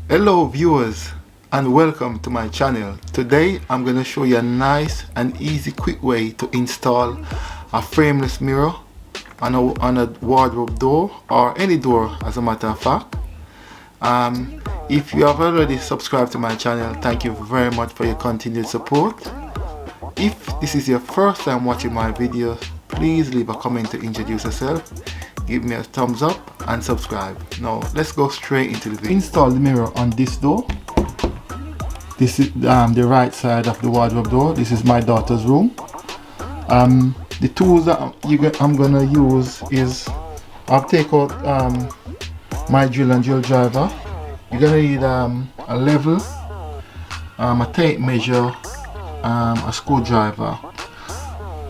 Hello viewers and welcome to my channel. Today I'm going to show you a nice and easy quick way to install a frameless mirror on a wardrobe door or any door, as a matter of fact. If you have already subscribed to my channel, thank you very much for your continued support. If this is your first time watching my videos, please leave a comment to introduce yourself, give me a thumbs up and subscribe. Now let's go straight into the video. Install the mirror on this door. This is the right side of the wardrobe door. This is my daughter's room. The tools that I'm gonna use is, I'll take out my drill and drill driver. You're gonna need a level, a tape measure, a screwdriver,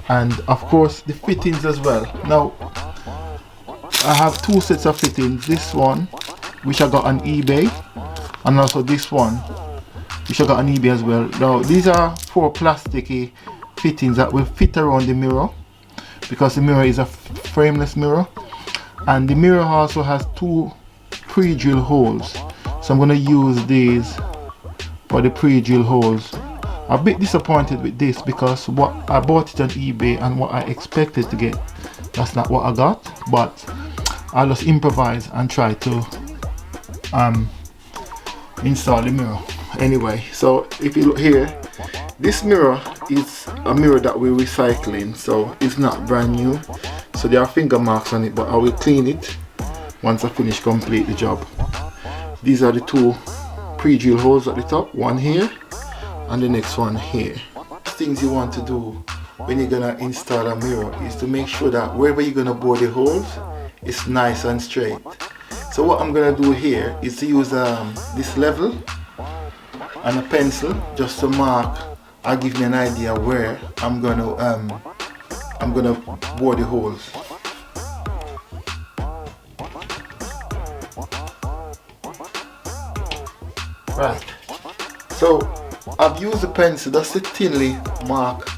and of course the fittings as well. Now I have two sets of fittings, this one which I got on eBay and also this one which I got on eBay as well. Now these are four plasticky fittings that will fit around the mirror because the mirror is a frameless mirror, and the mirror also has two pre-drill holes, so I'm going to use these for the pre-drill holes. I'm a bit disappointed with this because what I bought it on eBay and what I expected to get, that's not what I got, but I'll just improvise and try to install the mirror. Anyway, so if you look here, this mirror is a mirror that we're recycling, so it's not brand new, so there are finger marks on it, but I will clean it once I finish complete the job. These are the two pre-drill holes at the top, one here and the next one here. Things you want to do when you're gonna install a mirror is to make sure that wherever you're gonna bore the holes, it's nice and straight. So what I'm gonna do here is to use this level and a pencil just to mark or give me an idea where I'm gonna bore the holes. Right. So I've used the pencil just to thinly mark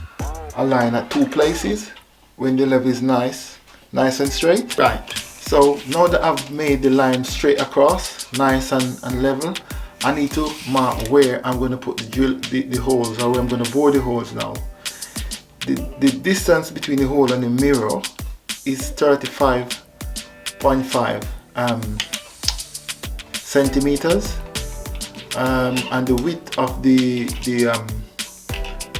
a line at two places when the level is nice and straight. Right. So now that I've made the line straight across, nice and level, I need to mark where I'm going to put the holes, or where I'm going to bore the holes now. The distance between the hole and the mirror is 35.5 centimeters, and the width of the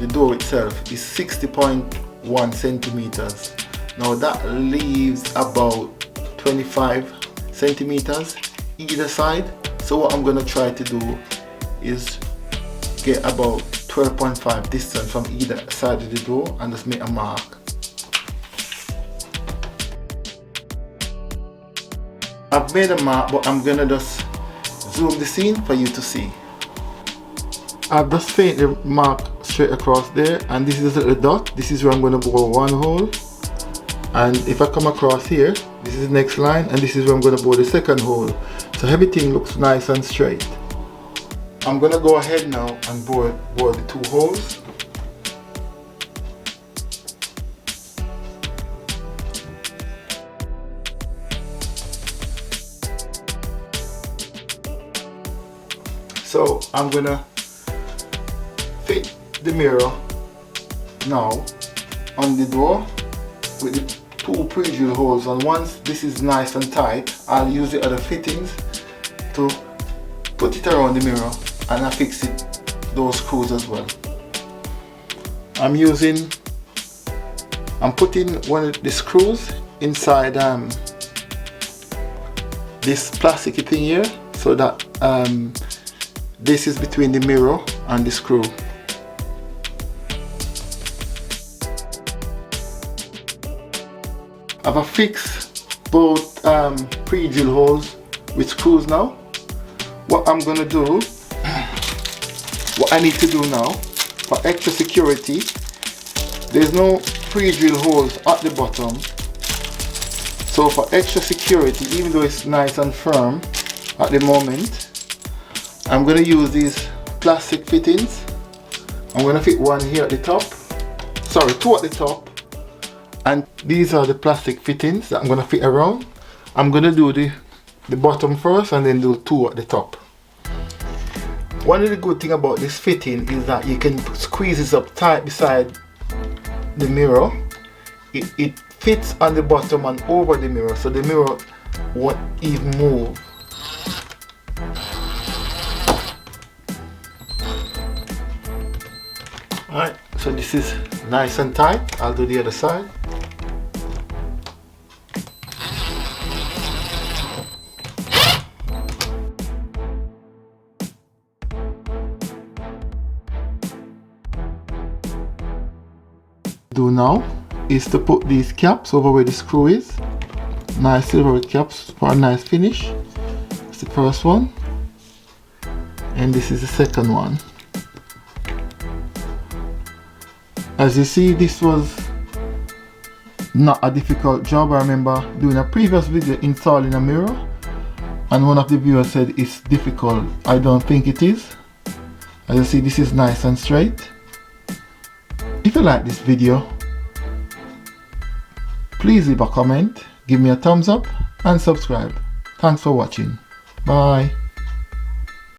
door itself is 60.1 centimeters. Now that leaves about 25 centimeters either side. So what I'm going to try to do is get about 12.5 distance from either side of the door and just make a mark. I've made a mark, but I'm going to just zoom the scene for you to see. I've just painted the mark straight across there, and this is a little dot. This is where I'm going to bore one hole, and if I come across here, this is the next line, and this is where I'm going to bore the second hole. So everything looks nice and straight. I'm going to go ahead now and bore the two holes. So I'm going to fit the mirror now on the door with the two pre-drill holes, and once this is nice and tight, I'll use the other fittings to put it around the mirror and affix those screws as well. I'm putting one of the screws inside this plastic thing here, so that this is between the mirror and the screw. I've affixed both pre-drill holes with screws now. What I'm going to do, what I need to do now, for extra security, there's no pre-drill holes at the bottom. So for extra security, even though it's nice and firm at the moment, I'm going to use these plastic fittings. I'm going to fit one here at the top, sorry, two at the top, and these are the plastic fittings that I'm going to fit around. I'm going to do the bottom first and then do two at the top. One of the good thing about this fitting is that you can squeeze this up tight beside the mirror. It fits on the bottom and over the mirror, so the mirror won't even move. Alright, so this is nice and tight. I'll do the other side. Do now is to put these caps over where the screw is. Nice silver caps for a nice finish. That's the first one, and this is the second one. As you see, this was not a difficult job. I remember doing a previous video installing a mirror, and one of the viewers said it's difficult. I don't think it is. As you see, this is nice and straight. If you like this video, please leave a comment, give me a thumbs up and subscribe. Thanks for watching. Bye.